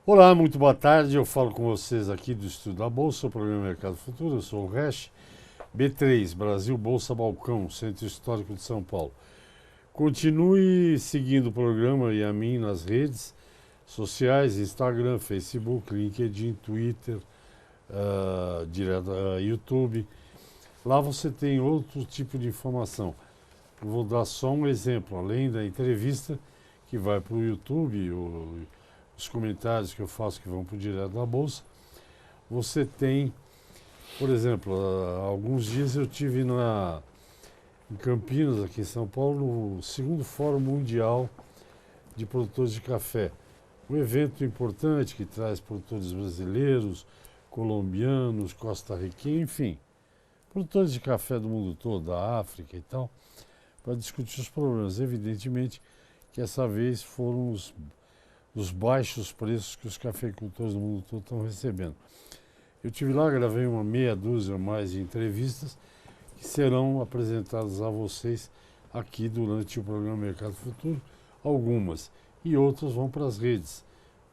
Olá, muito boa tarde. Eu falo com vocês aqui do Estúdio da Bolsa, o programa Mercado Futuro. Eu sou o Resch, B3, Brasil Bolsa Balcão, Centro Histórico de São Paulo. Continue seguindo o programa e a mim nas redes sociais, Instagram, Facebook, LinkedIn, Twitter, YouTube. Lá você tem outro tipo de informação. Eu vou dar só um exemplo, além da entrevista que vai para o YouTube, os comentários que eu faço que vão para o Direto da Bolsa. Você tem, por exemplo, há alguns dias eu tive em Campinas, aqui em São Paulo, no segundo Fórum Mundial de Produtores de Café. Um evento importante que traz produtores brasileiros, colombianos, costarriquenhos, enfim, produtores de café do mundo todo, da África e tal, para discutir os problemas. Evidentemente que essa vez foram os baixos preços que os cafeicultores do mundo todo estão recebendo. Eu estive lá, gravei uma meia dúzia ou mais de entrevistas que serão apresentadas a vocês aqui durante o programa Mercado Futuro, algumas, e outras vão para as redes,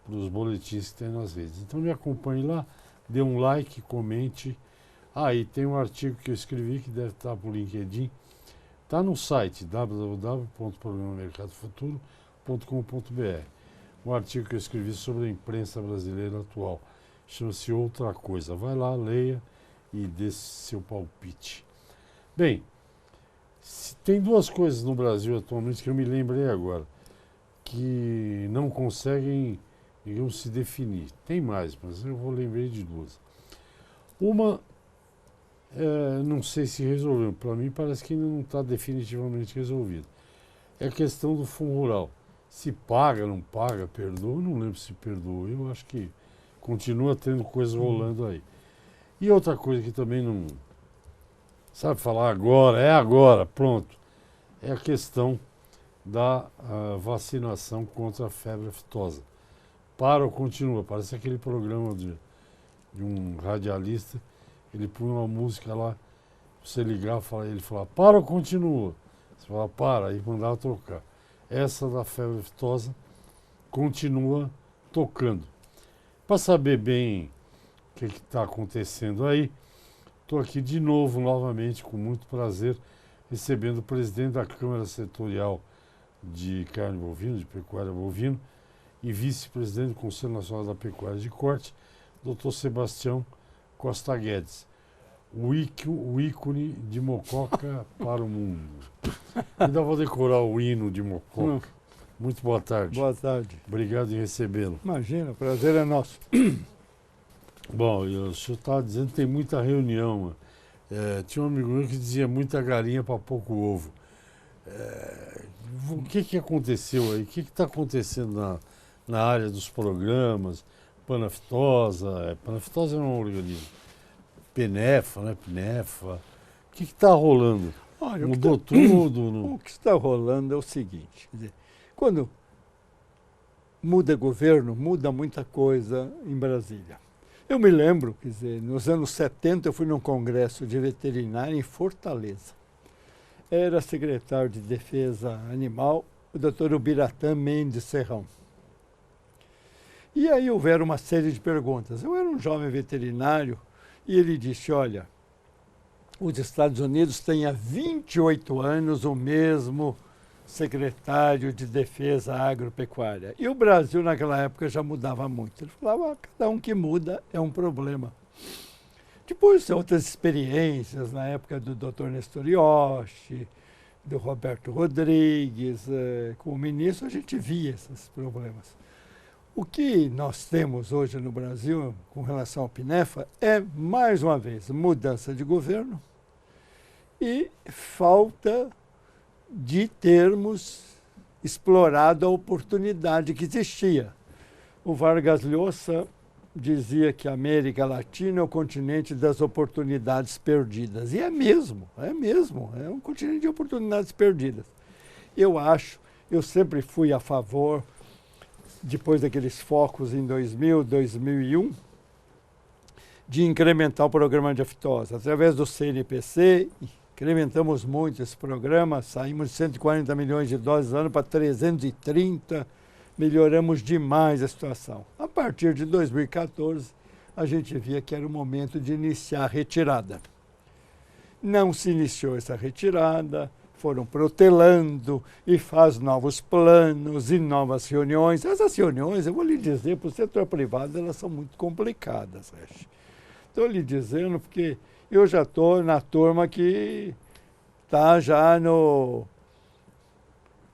para os boletins que tem nas redes. Então me acompanhe lá, dê um like, comente. E tem um artigo que eu escrevi que deve estar para o LinkedIn, está no site www.programamercadofuturo.com.br. Um artigo que eu escrevi sobre a imprensa brasileira atual. Chama-se Outra Coisa. Vai lá, leia e dê seu palpite. Bem, tem duas coisas no Brasil atualmente que eu me lembrei agora, que não conseguem, digamos, se definir. Tem mais, mas eu vou lembrar de duas. Uma, não sei se resolveu. Para mim parece que ainda não está definitivamente resolvido. É a questão do Fundo Rural. Se paga, não paga, perdoa, eu não lembro se perdoa. Eu acho que continua tendo coisa rolando aí. E outra coisa que também não sabe falar agora, pronto. É a questão da vacinação contra a febre aftosa. Para ou continua? Parece aquele programa de um radialista, ele põe uma música lá, você ligar, ele fala, para ou continua? Você fala, para, aí mandava trocar. Essa da febre aftosa continua tocando. Para saber bem o que está acontecendo aí, estou aqui de novo, novamente, com muito prazer, recebendo o presidente da Câmara Setorial de Carne Bovina, de Pecuária Bovina, e vice-presidente do Conselho Nacional da Pecuária de Corte, Dr. Sebastião Costa Guedes. O ícone de Mococa para o mundo. Ainda vou decorar o hino de Mococa. Muito boa tarde. Boa tarde. Obrigado em recebê-lo. Imagina, o prazer é nosso. Bom, o senhor estava dizendo que tem muita reunião. Tinha um amigo meu que dizia muita galinha para pouco ovo. O que aconteceu aí? O que está acontecendo na área dos programas? Panaftosa. Panaftosa é um organismo. Penefa, né? Pinefa. O que está rolando? Olha, mudou tudo? O que está rolando é o seguinte, quer dizer, quando muda governo, muda muita coisa em Brasília. Eu me lembro, quer dizer, nos anos 70 eu fui num congresso de veterinária em Fortaleza. Era secretário de Defesa Animal, o Dr. Ubiratã Mendes Serrão. E aí houveram uma série de perguntas. Eu era um jovem veterinário e ele disse, olha, os Estados Unidos têm há 28 anos o mesmo secretário de Defesa Agropecuária. E o Brasil, naquela época, já mudava muito. Ele falava, cada um que muda é um problema. Depois, outras experiências, na época do Dr. Nestor Yoshi, do Roberto Rodrigues, com o ministro, a gente via esses problemas. O que nós temos hoje no Brasil, com relação ao Pinefa, é, mais uma vez, mudança de governo e falta de termos explorado a oportunidade que existia. O Vargas Llosa dizia que a América Latina é o continente das oportunidades perdidas. E é mesmo, é um continente de oportunidades perdidas. Eu sempre fui a favor, depois daqueles focos em 2000, 2001, de incrementar o programa de aftosa. Através do CNPC, incrementamos muito esse programa, saímos de 140 milhões de doses ano para 330 melhoramos demais a situação. A partir de 2014, a gente via que era o momento de iniciar a retirada. Não se iniciou essa retirada, foram protelando e faz novos planos e novas reuniões. Essas reuniões, eu vou lhe dizer, para o setor privado, elas são muito complicadas, Reche. Estou lhe dizendo porque eu já estou na turma que está já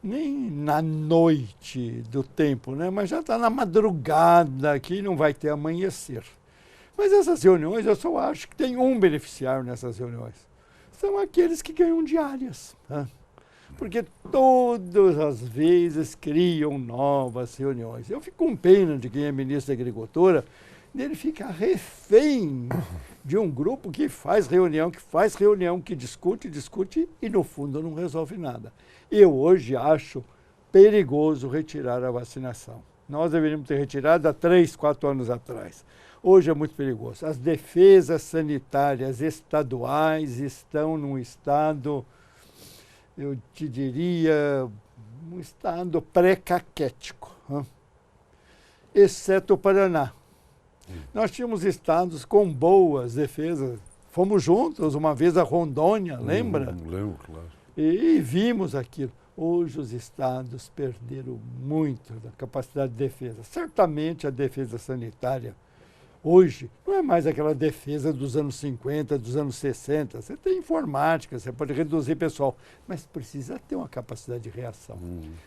nem na noite do tempo, né? Mas já está na madrugada, que não vai ter amanhecer. Mas essas reuniões, eu só acho que tem um beneficiário nessas reuniões. São aqueles que ganham diárias. Né? Porque todas as vezes criam novas reuniões. Eu fico com pena de quem é ministro da Agricultura, dele ficar refém de um grupo que faz reunião, que discute e no fundo não resolve nada. Eu hoje acho perigoso retirar a vacinação. Nós deveríamos ter retirado há 3, 4 anos atrás. Hoje é muito perigoso. As defesas sanitárias estaduais estão num estado, eu te diria, um estado pré-caquético, né? Exceto o Paraná. Nós tínhamos estados com boas defesas. Fomos juntos uma vez a Rondônia, lembra? Lembro, claro. E vimos aquilo. Hoje os estados perderam muito da capacidade de defesa. Certamente a defesa sanitária hoje não é mais aquela defesa dos anos 50, dos anos 60. Você tem informática, você pode reduzir pessoal, mas precisa ter uma capacidade de reação.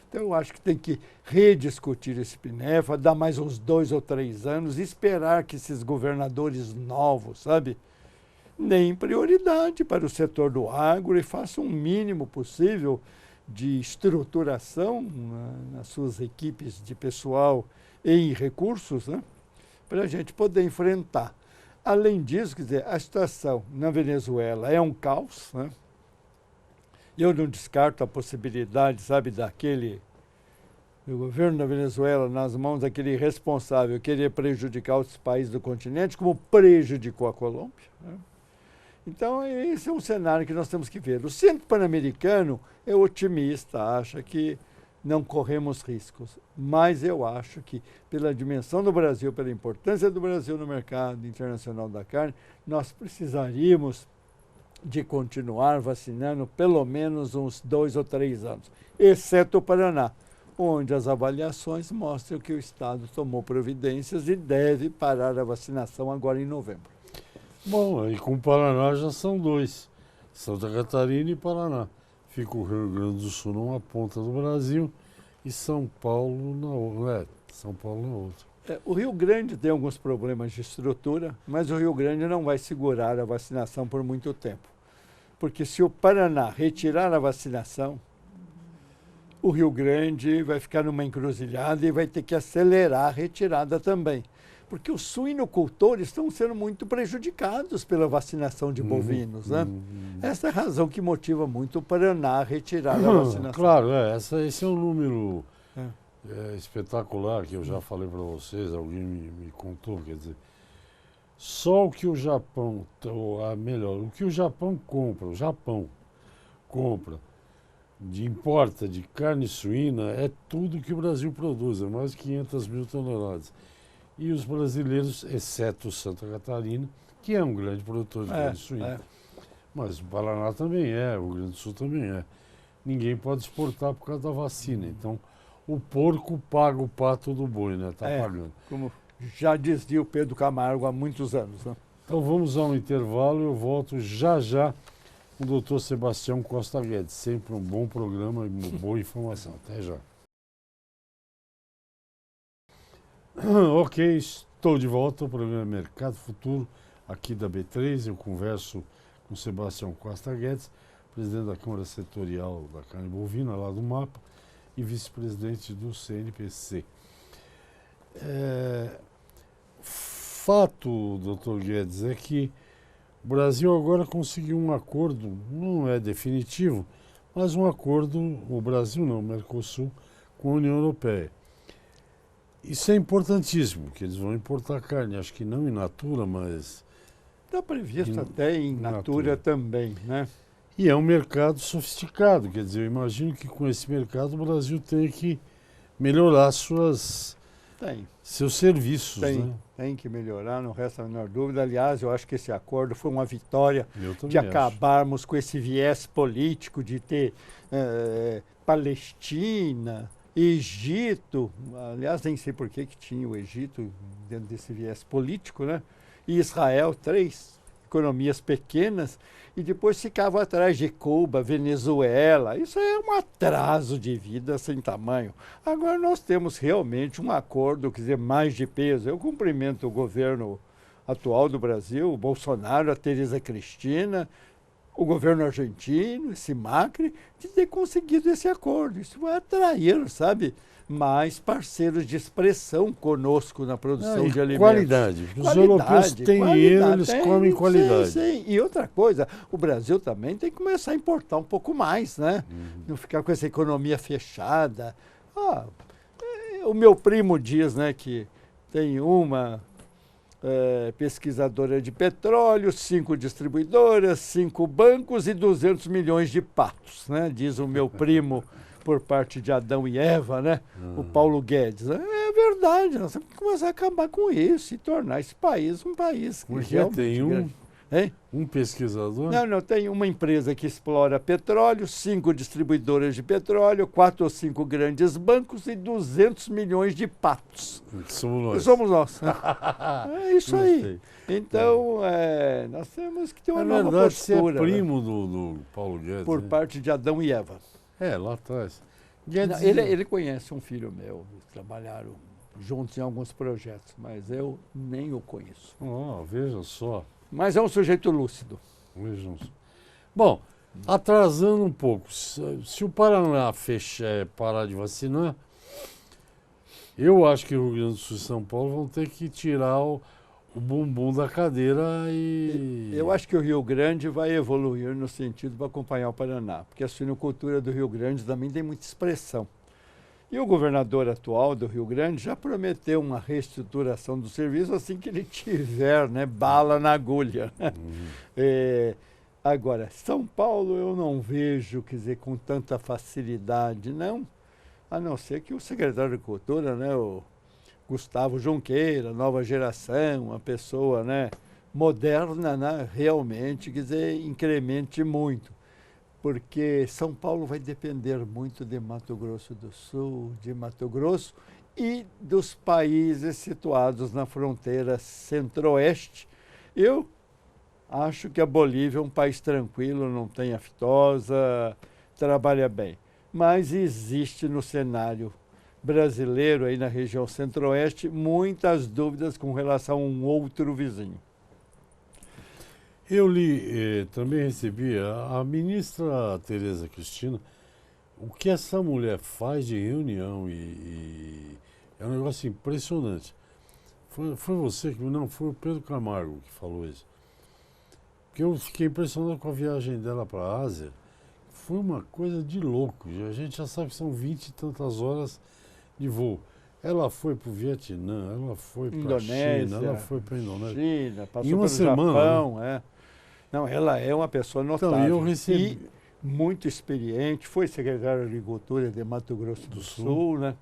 Então eu acho que tem que rediscutir esse PNEFA, dar mais uns 2 ou 3 anos e esperar que esses governadores novos, sabe, deem prioridade para o setor do agro e façam o mínimo possível de estruturação nas suas equipes de pessoal e em recursos, né, para a gente poder enfrentar. Além disso, quer dizer, a situação na Venezuela é um caos, né? Eu não descarto a possibilidade, sabe, do governo da Venezuela nas mãos daquele responsável querer prejudicar outros países do continente, como prejudicou a Colômbia, né? Então, esse é um cenário que nós temos que ver. O Centro Pan-Americano é otimista, acha que não corremos riscos, mas eu acho que, pela dimensão do Brasil, pela importância do Brasil no mercado internacional da carne, nós precisaríamos de continuar vacinando pelo menos uns 2 ou 3 anos, exceto o Paraná, onde as avaliações mostram que o Estado tomou providências e deve parar a vacinação agora em novembro. Bom, aí com o Paraná já são 2, Santa Catarina e Paraná. Fica o Rio Grande do Sul numa ponta do Brasil e São Paulo na outra. São Paulo na outra. O Rio Grande tem alguns problemas de estrutura, mas o Rio Grande não vai segurar a vacinação por muito tempo. Porque se o Paraná retirar a vacinação, o Rio Grande vai ficar numa encruzilhada e vai ter que acelerar a retirada também. Porque os suinocultores estão sendo muito prejudicados pela vacinação de bovinos, né? Essa é a razão que motiva muito o Paraná a retirar a vacinação. Claro, esse é um número espetacular que eu já falei para vocês, alguém me contou, quer dizer, só o que o Japão, o que o Japão compra, importa de carne suína, é tudo que o Brasil produz, é mais de 500 mil toneladas. E os brasileiros, exceto Santa Catarina, que é um grande produtor de carne suína. Mas o Paraná também é, o Rio Grande do Sul também é. Ninguém pode exportar por causa da vacina. Então, o porco paga o pato do boi, né? Está pagando. Como já dizia o Pedro Camargo há muitos anos, né? Então, vamos ao intervalo e eu volto já com o doutor Sebastião Costa Guedes. Sempre um bom programa e uma boa informação. Até já. Ok, estou de volta ao programa Mercado Futuro, aqui da B3. Eu converso com Sebastião Costa Guedes, presidente da Câmara Setorial da Carne Bovina, lá do MAPA, e vice-presidente do CNPC. Fato, doutor Guedes, é que o Brasil agora conseguiu um acordo, não é definitivo, mas um acordo, o Brasil não, o Mercosul, com a União Europeia. Isso é importantíssimo, que eles vão importar carne, acho que não in natura, mas... Está previsto até em natura também, né? E é um mercado sofisticado, quer dizer, eu imagino que com esse mercado o Brasil tem que melhorar Tem. seus serviços, Tem, né? tem que melhorar, não resta a menor dúvida. Aliás, eu acho que esse acordo foi uma vitória Eu também de acho. acabarmos com esse viés político de ter Palestina, Egito, aliás, nem sei por que tinha o Egito dentro desse viés político, né? E Israel, 3 economias pequenas, e depois ficava atrás de Cuba, Venezuela. Isso é um atraso de vida sem tamanho. Agora nós temos realmente um acordo, quer dizer, mais de peso. Eu cumprimento o governo atual do Brasil, o Bolsonaro, a Tereza Cristina, o governo argentino, esse Macri, de ter conseguido esse acordo. Isso vai atrair, sabe, mais parceiros de expressão conosco na produção de alimentos. Qualidade. Os europeus têm dinheiro, eles comem qualidade. Sim. E outra coisa, o Brasil também tem que começar a importar um pouco mais, né? Não ficar com essa economia fechada. O meu primo diz, né, que tem uma pesquisadora de petróleo, 5 distribuidoras, 5 bancos e 200 milhões de patos, né? Diz o meu primo por parte de Adão e Eva, né? O Paulo Guedes. É verdade, nós temos que começar a acabar com isso e tornar esse país um país que realmente tem grande. um pesquisador? Não, tem uma empresa que explora petróleo, 5 distribuidoras de petróleo, 4 ou 5 grandes bancos e 200 milhões de patos. Somos nós. É isso aí. Então, nós temos que ter uma nova postura. Você é primo do Paulo Guedes. Por parte de Adão e Eva. Lá atrás. Guedes... Ele conhece um filho meu, trabalharam juntos em alguns projetos, mas eu nem o conheço. Veja só. Mas é um sujeito lúcido. Vejam só. Bom, atrasando um pouco, se o Paraná parar de vacinar, eu acho que o Rio Grande do Sul e São Paulo vão ter que tirar o bumbum da cadeira e... Eu acho que o Rio Grande vai evoluir no sentido de acompanhar o Paraná, porque a suinocultura do Rio Grande também tem muita expressão. E o governador atual do Rio Grande já prometeu uma reestruturação do serviço assim que ele tiver, né, bala na agulha. Agora, São Paulo eu não vejo, quer dizer, com tanta facilidade, não, a não ser que o secretário de Cultura, né, o Gustavo Junqueira, nova geração, uma pessoa, né, moderna, né, realmente, quer dizer, incremente muito. Porque São Paulo vai depender muito de Mato Grosso do Sul, de Mato Grosso e dos países situados na fronteira centro-oeste. Eu acho que a Bolívia é um país tranquilo, não tem aftosa, trabalha bem. Mas existe no cenário brasileiro, aí na região centro-oeste, muitas dúvidas com relação a um outro vizinho. Eu li, também recebi, a ministra Tereza Cristina, o que essa mulher faz de reunião e é um negócio impressionante. Foi você que, não, foi o Pedro Camargo que falou isso. Porque eu fiquei impressionado com a viagem dela para a Ásia. Foi uma coisa de louco. A gente já sabe que são 20 e tantas horas de voo. Ela foi para o Vietnã, ela foi para a China, ela foi para a Indonésia. China, passou em uma pelo semana, Japão, né? Não, ela é uma pessoa notável. Então, eu recebi... E muito experiente, foi secretária de Agricultura de Mato Grosso do Sul, né?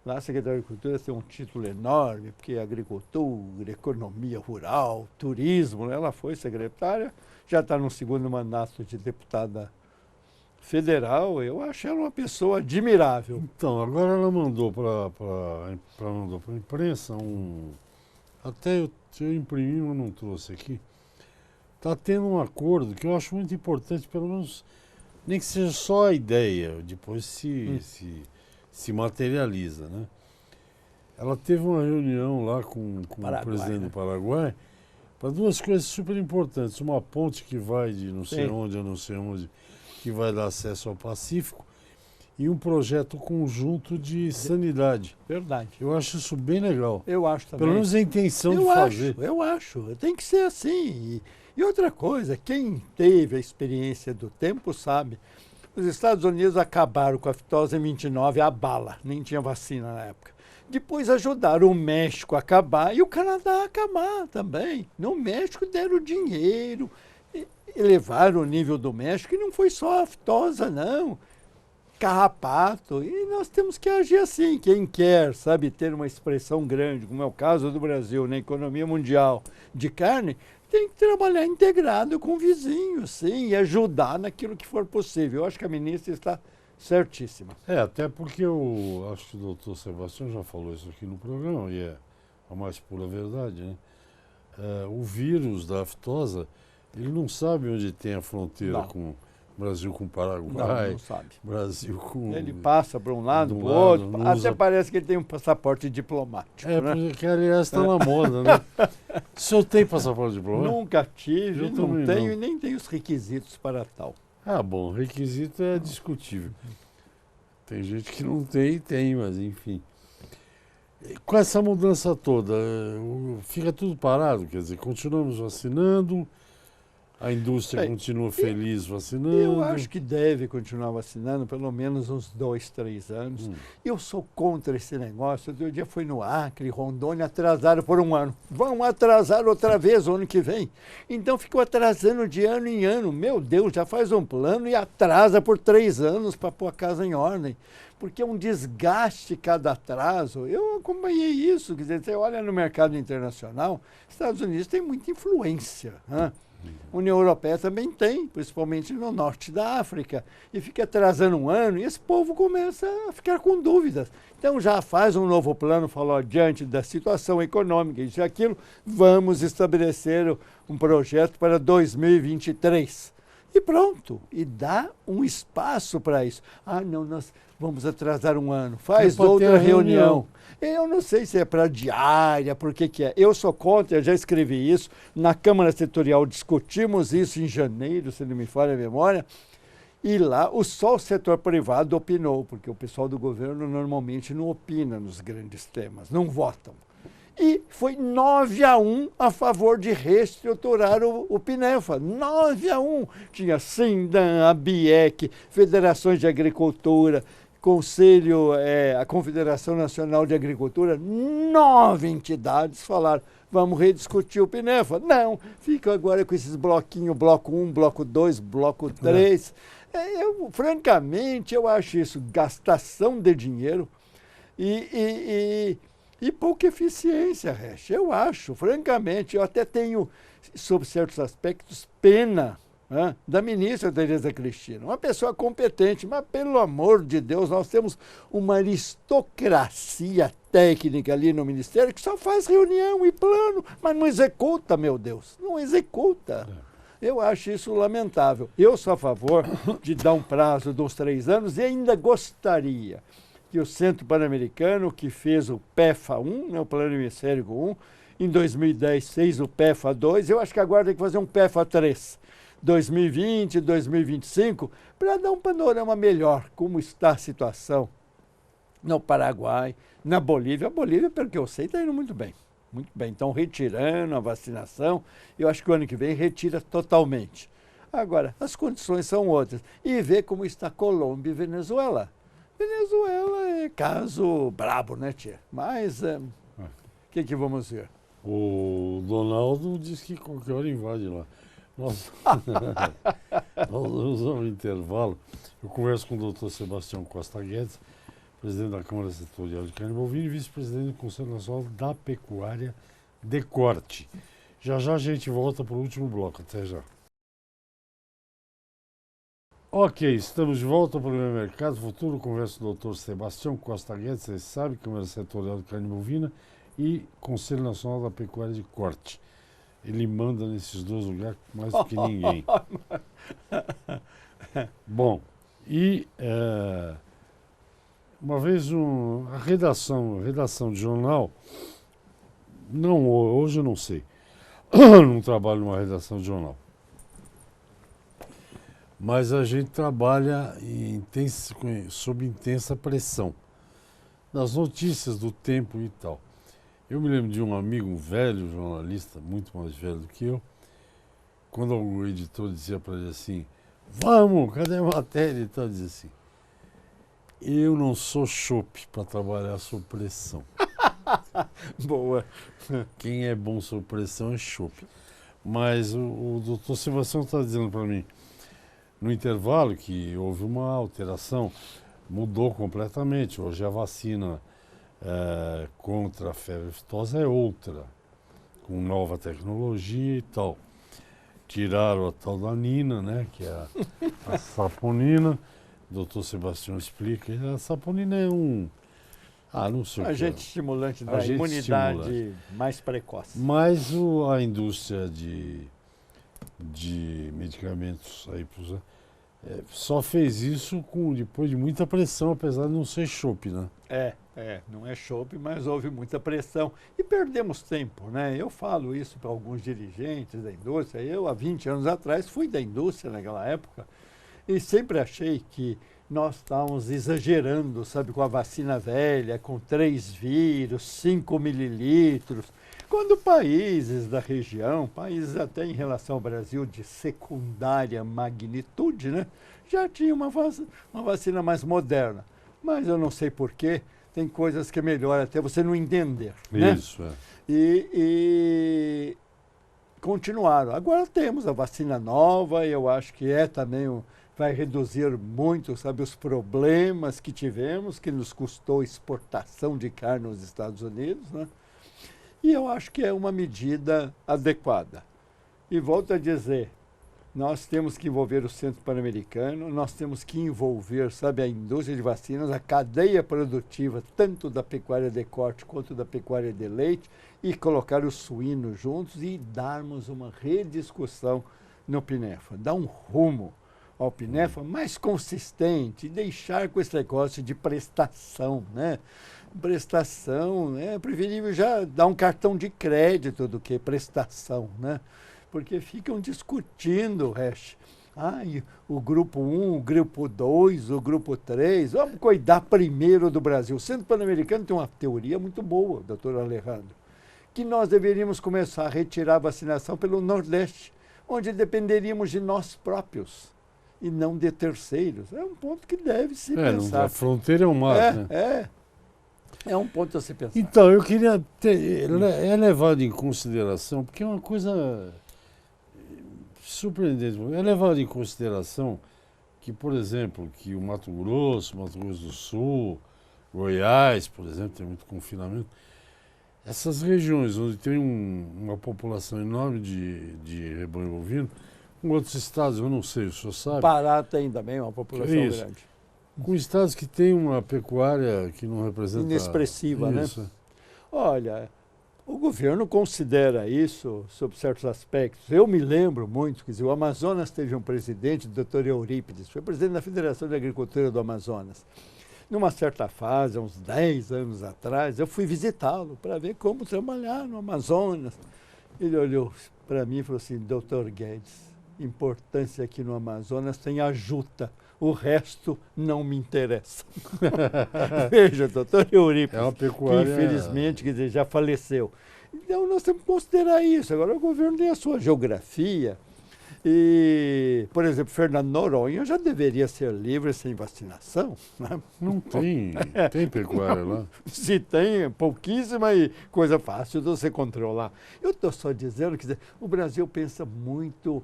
Lá a Secretaria de Agricultura tem um título enorme, porque é agricultura, economia rural, turismo, né? Ela foi secretária, já está no segundo mandato de deputada federal. Eu acho ela uma pessoa admirável. Então, agora ela mandou para a imprensa até eu imprimi, mas não trouxe aqui. Está tendo um acordo que eu acho muito importante, pelo menos, nem que seja só a ideia, depois se materializa, né? Ela teve uma reunião lá com o presidente do Paraguai para 2 coisas super importantes. Uma ponte que vai de não sei onde a não sei onde, que vai dar acesso ao Pacífico, e um projeto conjunto de sanidade. Verdade. Eu acho isso bem legal. Eu acho também. Pelo menos a intenção de fazer. Eu acho. Tem que ser assim. E outra coisa, quem teve a experiência do tempo sabe, os Estados Unidos acabaram com a fitose em 29, a bala, nem tinha vacina na época. Depois ajudaram o México a acabar e o Canadá a acabar também. No México deram dinheiro, elevaram o nível do México e não foi só a aftosa, não. carrapato, e nós temos que agir assim. Quem quer, sabe, ter uma expressão grande, como é o caso do Brasil na economia mundial de carne, tem que trabalhar integrado com o vizinho, sim, e ajudar naquilo que for possível. Eu acho que a ministra está certíssima. Até porque eu acho que o doutor Sebastião já falou isso aqui no programa, e é a mais pura verdade, né? O vírus da aftosa, ele não sabe onde tem a fronteira com Brasil com Paraguai, Não sabe. Brasil com... Ele passa para um lado, para o outro, até parece que ele tem um passaporte diplomático. Né? Porque aliás está na moda, né? O senhor tem passaporte diplomático? Nunca tive, Eu não tenho não. e nem tenho os requisitos para tal. Bom, requisito é discutível. Tem gente que não tem e tem, mas enfim. Com essa mudança toda, fica tudo parado? Quer dizer, continuamos vacinando, a indústria continua feliz vacinando? Eu acho que deve continuar vacinando pelo menos uns 2, 3 anos. Eu sou contra esse negócio. Outro dia fui no Acre, Rondônia, atrasaram por um ano. Vão atrasar outra vez o ano que vem. Então ficou atrasando de ano em ano. Meu Deus, já faz um plano e atrasa por 3 anos para pôr a casa em ordem. Porque é um desgaste cada atraso. Eu acompanhei isso. Quer dizer, você olha no mercado internacional, Estados Unidos tem muita influência, né? A União Europeia também tem, principalmente no norte da África. E fica atrasando um ano e esse povo começa a ficar com dúvidas. Então já faz um novo plano, falou, diante da situação econômica, isso e aquilo, vamos estabelecer um projeto para 2023. E pronto, e dá um espaço para isso. Não, nós vamos atrasar um ano, faz outra reunião. Eu não sei se é para diária, por que é. Eu sou contra, eu já escrevi isso. Na Câmara Setorial discutimos isso em janeiro, se não me falha a memória. E lá só o setor privado opinou, porque o pessoal do governo normalmente não opina nos grandes temas, não votam. E foi 9-1 a favor de reestruturar o PINEFA. 9-1. Tinha Sindan, a BIEC, Federações de Agricultura, Conselho, a Confederação Nacional de Agricultura, 9 entidades falaram, vamos rediscutir o PINEFA. Não, fica agora com esses bloquinhos, bloco 1, bloco 2, bloco 3. Francamente, eu acho isso gastação de dinheiro e pouca eficiência, Resch. Eu acho, francamente, eu até tenho, sob certos aspectos, pena da ministra Tereza Cristina, uma pessoa competente, mas pelo amor de Deus, nós temos uma aristocracia técnica ali no Ministério que só faz reunião e plano, mas não executa, meu Deus, não executa. Eu acho isso lamentável. Eu sou a favor de dar um prazo dos 3 anos e ainda gostaria que o Centro Pan-Americano, que fez o PEFA 1, né, o Plano Hemisférico 1, em 2010 fez o PEFA 2, eu acho que agora tem que fazer um PEFA 3. 2020, 2025, para dar um panorama melhor, como está a situação no Paraguai, na Bolívia. A Bolívia, pelo que eu sei, está indo muito bem. Muito bem. Estão retirando a vacinação. Eu acho que o ano que vem retira totalmente. Agora, as condições são outras. E ver como está Colômbia e Venezuela. Venezuela é caso brabo, né, tia? Mas o que vamos ver? O Donaldo disse que qualquer hora invade lá. Nós vamos ao intervalo. Eu converso com o doutor Sebastião Costa Guedes, presidente da Câmara Setorial de Carne Bovina e vice-presidente do Conselho Nacional da Pecuária de Corte. Já já a gente volta para o último bloco. Até já. Ok, estamos de volta ao programa Mercado Futuro. Converso com o doutor Sebastião Costa Guedes, você sabe, Câmara Setorial de Carne Bovina e Conselho Nacional da Pecuária de Corte. Ele manda nesses 2 lugares mais do que ninguém. Bom, e uma vez a redação de jornal, não, hoje eu não sei, não trabalho numa redação de jornal, mas a gente trabalha sob intensa pressão das notícias do tempo e tal. Eu me lembro de um amigo, um velho jornalista, muito mais velho do que eu, quando o editor dizia para ele assim, vamos, cadê a matéria? E tal, dizia assim, eu não sou chope para trabalhar sob pressão. Boa. Quem é bom sob pressão é chope. Mas o doutor Sebastião está dizendo para mim, no intervalo, que houve uma alteração. mudou completamente. Hoje a vacina contra a febre aftosa é outra, com nova tecnologia e tal. Tiraram a tal da Nina, né, que é a saponina. O doutor Sebastião explica. A saponina é não sei o que. Agente estimulante da Agente imunidade estimulante. mais precoce. Mas a indústria de medicamentos aí só fez isso depois de muita pressão, apesar de não ser chope, né? Não é chope, mas houve muita pressão. E perdemos tempo, né? Eu falo isso para alguns dirigentes da indústria. Eu, há 20 anos atrás, fui da indústria naquela época e sempre achei que nós estávamos exagerando, sabe, com a vacina velha, com 3 vírus, 5 mililitros, quando países da região, países até em relação ao Brasil de secundária magnitude, né, já tinham uma vacina mais moderna. Mas eu não sei porquê, tem coisas que é melhor até você não entender. Né? Isso, é. E continuaram. Agora temos a vacina nova, eu acho que também vai reduzir muito, sabe, os problemas que tivemos, que nos custou exportação de carne nos Estados Unidos, né? E eu acho que é uma medida adequada. E volto a dizer, nós temos que envolver o Centro Pan-Americano, nós temos que envolver, sabe, a indústria de vacinas, a cadeia produtiva, tanto da pecuária de corte quanto da pecuária de leite, e colocar os suínos juntos e darmos uma rediscussão no PINEFA, dar um rumo ao PINEFA mais consistente, e deixar com esse negócio de prestação, né? Prestação, é preferível já dar um cartão de crédito do que prestação, né? Porque ficam discutindo, o grupo 1, o grupo 2, o grupo 3, vamos cuidar primeiro do Brasil. O Centro Pan-Americano tem uma teoria muito boa, doutor Alejandro, que nós deveríamos começar a retirar a vacinação pelo Nordeste, onde dependeríamos de nós próprios e não de terceiros. É um ponto que deve se pensar. A fronteira é um mar, né? É um ponto a se pensar. Então, eu queria é levado em consideração, porque é uma coisa surpreendente, é levado em consideração que, por exemplo, que o Mato Grosso do Sul, Goiás, por exemplo, tem muito confinamento. Essas regiões onde tem uma população enorme de rebanho bovino, com outros estados, eu não sei, o senhor sabe? Pará tem também uma população grande. Com estados que têm uma pecuária que não representa... Inexpressiva, isso, né? Olha, o governo considera isso sob certos aspectos. Eu me lembro muito, quer dizer, o Amazonas teve um presidente, o doutor Eurípides, foi presidente da Federação de Agricultura do Amazonas. Numa certa fase, há uns 10 anos atrás, eu fui visitá-lo para ver como trabalhar no Amazonas. Ele olhou para mim e falou assim, doutor Guedes, importância aqui no Amazonas tem a juta, o resto não me interessa. Veja, doutor Eurípides, é uma pecuária... que infelizmente, quer dizer, já faleceu. Então nós temos que considerar isso. Agora o governo tem a sua geografia e, por exemplo, Fernando Noronha já deveria ser livre sem vacinação. Né? Não tem, tem pecuária lá. Se tem, pouquíssima e coisa fácil de você controlar. Eu estou só dizendo que o Brasil pensa muito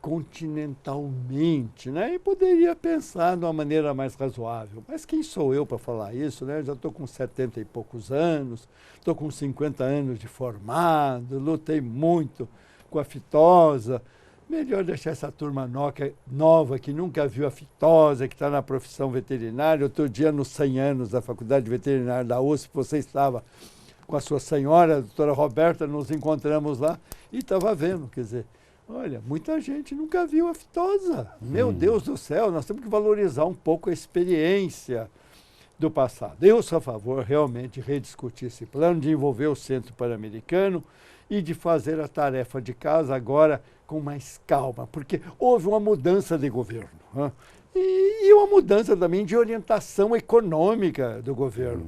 continentalmente, né? E poderia pensar de uma maneira mais razoável. Mas quem sou eu para falar isso, né? Já estou com 70 e poucos anos, estou com 50 anos de formado, lutei muito com a fitosa. Melhor deixar essa turma nova que nunca viu a fitosa, que está na profissão veterinária. Outro dia, nos 100 anos da Faculdade Veterinária da USP, você estava com a sua senhora, a doutora Roberta, nos encontramos lá e estava vendo, quer dizer, olha, muita gente nunca viu a fitosa. Meu Deus do céu, nós temos que valorizar um pouco a experiência do passado. Eu sou a favor realmente de rediscutir esse plano, de envolver o Centro Pan-Americano e de fazer a tarefa de casa agora com mais calma, porque houve uma mudança de governo. Né? E uma mudança também de orientação econômica do governo.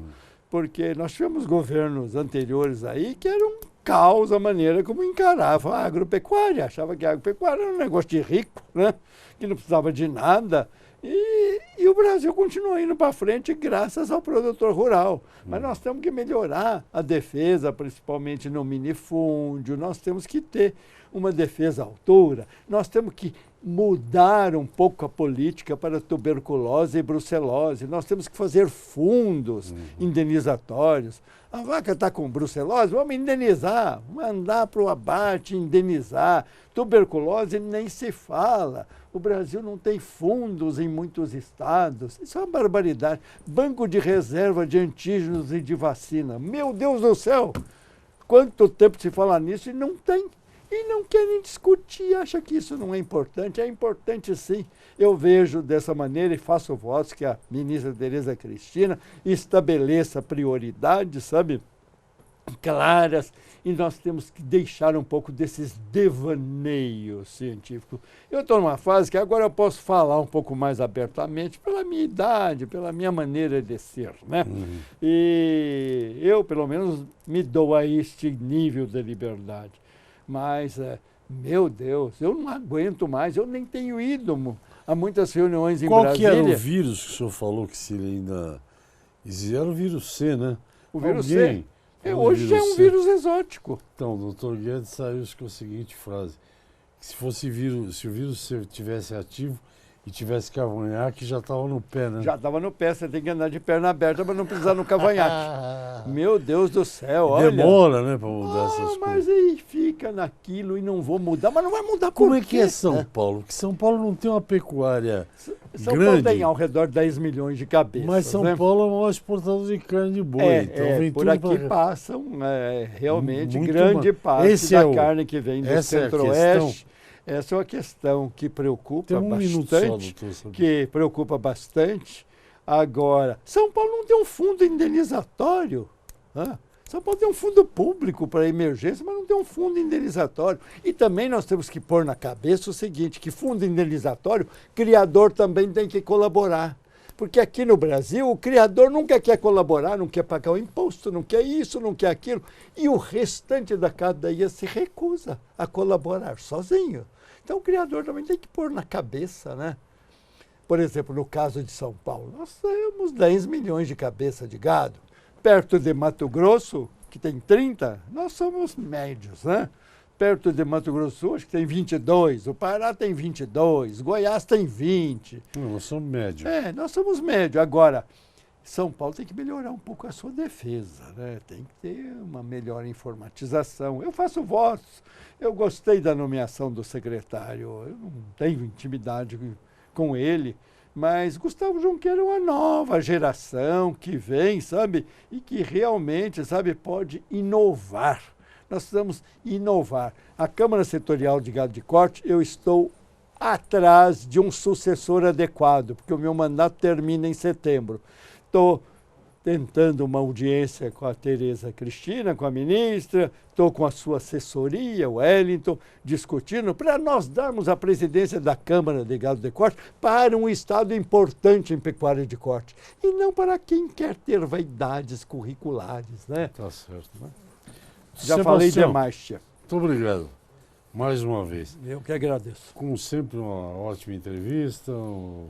Porque nós tivemos governos anteriores aí que eram caos a maneira como encaravam a agropecuária. Achava que a agropecuária era um negócio de rico, né? Que não precisava de nada. E o Brasil continua indo para frente graças ao produtor rural. Mas nós temos que melhorar a defesa, principalmente no minifúndio. Nós temos que ter uma defesa à altura. Nós temos que mudar um pouco a política para tuberculose e brucelose. Nós temos que fazer fundos indenizatórios. A vaca está com brucelose, vamos indenizar, mandar para o abate, indenizar. Tuberculose nem se fala. O Brasil não tem fundos em muitos estados. Isso é uma barbaridade. Banco de reserva de antígenos e de vacina. Meu Deus do céu! Quanto tempo se fala nisso e não tem. E não querem discutir, acha que isso não é importante. É importante sim. Eu vejo dessa maneira e faço votos que a ministra Tereza Cristina estabeleça prioridades, sabe, claras, e nós temos que deixar um pouco desses devaneios científicos. Eu estou numa fase que agora eu posso falar um pouco mais abertamente pela minha idade, pela minha maneira de ser, né? E eu, pelo menos, me dou a este nível de liberdade. Mas, meu Deus, eu não aguento mais, eu nem tenho ido a muitas reuniões em Brasília. Qual que era o vírus que o senhor falou que se ele ainda existia? Era o vírus C, né? O vírus C. Hoje já é um vírus exótico. Então, o Dr. Guedes saiu com a seguinte frase, que se o vírus C tivesse ativo e tivesse cavanhaque, já estava no pé, né? Já estava no pé, você tem que andar de perna aberta para não precisar no cavanhaque. Meu Deus do céu, olha. Demora, né, para mudar essas coisas. Mas aí fica naquilo e não vou mudar, mas não vai mudar por quê? Como é que é São Paulo? Porque São Paulo não tem uma pecuária São grande. Paulo tem ao redor de 10 milhões de cabeças. Mas São Paulo é o maior exportador de carne de boi. Então vem por tudo aqui pra... passam realmente Muito grande parte Esse da carne que vem do essa é a Centro-Oeste. Essa é uma questão que preocupa Tem minuto só, bastante. doutor. Que preocupa bastante. Agora, São Paulo não tem um fundo indenizatório. São Paulo tem um fundo público para emergência, mas não tem um fundo indenizatório. E também nós temos que pôr na cabeça o seguinte, que fundo indenizatório, criador também tem que colaborar. Porque aqui no Brasil, o criador nunca quer colaborar, não quer pagar o imposto, não quer isso, não quer aquilo. E o restante da cadeia se recusa a colaborar sozinho. Então o criador também tem que pôr na cabeça, né? Por exemplo, no caso de São Paulo, nós temos 10 milhões de cabeça de gado. Perto de Mato Grosso, que tem 30, nós somos médios, né? Perto de Mato Grosso do Sul, acho que tem 22, o Pará tem 22, Goiás tem 20. Nós somos médios. Nós somos médios. Agora, São Paulo tem que melhorar um pouco a sua defesa, né? Tem que ter uma melhor informatização. Eu faço votos, eu gostei da nomeação do secretário, eu não tenho intimidade com ele, mas Gustavo Junqueira é uma nova geração que vem, sabe? E que realmente, sabe, pode inovar. Nós precisamos inovar. A Câmara Setorial de Gado de Corte, eu estou atrás de um sucessor adequado, porque o meu mandato termina em setembro. Estou tentando uma audiência com a Tereza Cristina, com a ministra, estou com a sua assessoria, o Wellington, discutindo para nós darmos a presidência da Câmara de Gado de Corte para um estado importante em pecuária de corte. E não para quem quer ter vaidades curriculares, né? Tá certo, né? Já falei demais, tia. Muito obrigado. Mais uma vez. Eu que agradeço. Como sempre, uma ótima entrevista,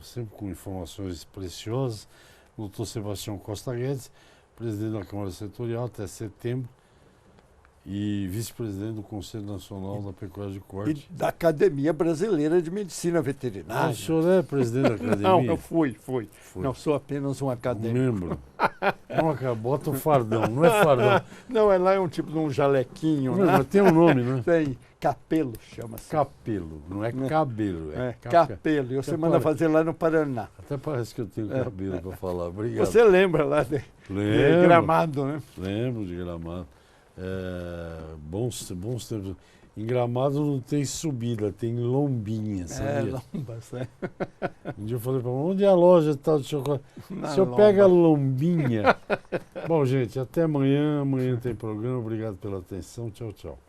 sempre com informações preciosas. Doutor Sebastião Costa Guedes, presidente da Câmara Setorial até setembro e vice-presidente do Conselho Nacional da Pecuária de Corte. E da Academia Brasileira de Medicina Veterinária. O senhor é presidente da academia? Não, eu fui. Não, sou apenas um acadêmico. Membro. Não, bota o fardão, não é fardão. Não, lá é um tipo de um jalequinho. Não, né? mas tem um nome, né? Tem capelo, chama-se. Capelo, não é cabelo. Capelo, e você manda fazer lá no Paraná. Até parece que eu tenho cabelo para falar. Obrigado. Você lembra lá de Gramado, né? Lembro de Gramado. Bons tempos. Em Gramado não tem subida, tem lombinha, sabia? Lombas, né? Um dia eu falei para ele, onde é a loja tal de chocolate? O senhor pega a lombinha. Bom, gente, até amanhã. Amanhã tem programa. Obrigado pela atenção. Tchau, tchau.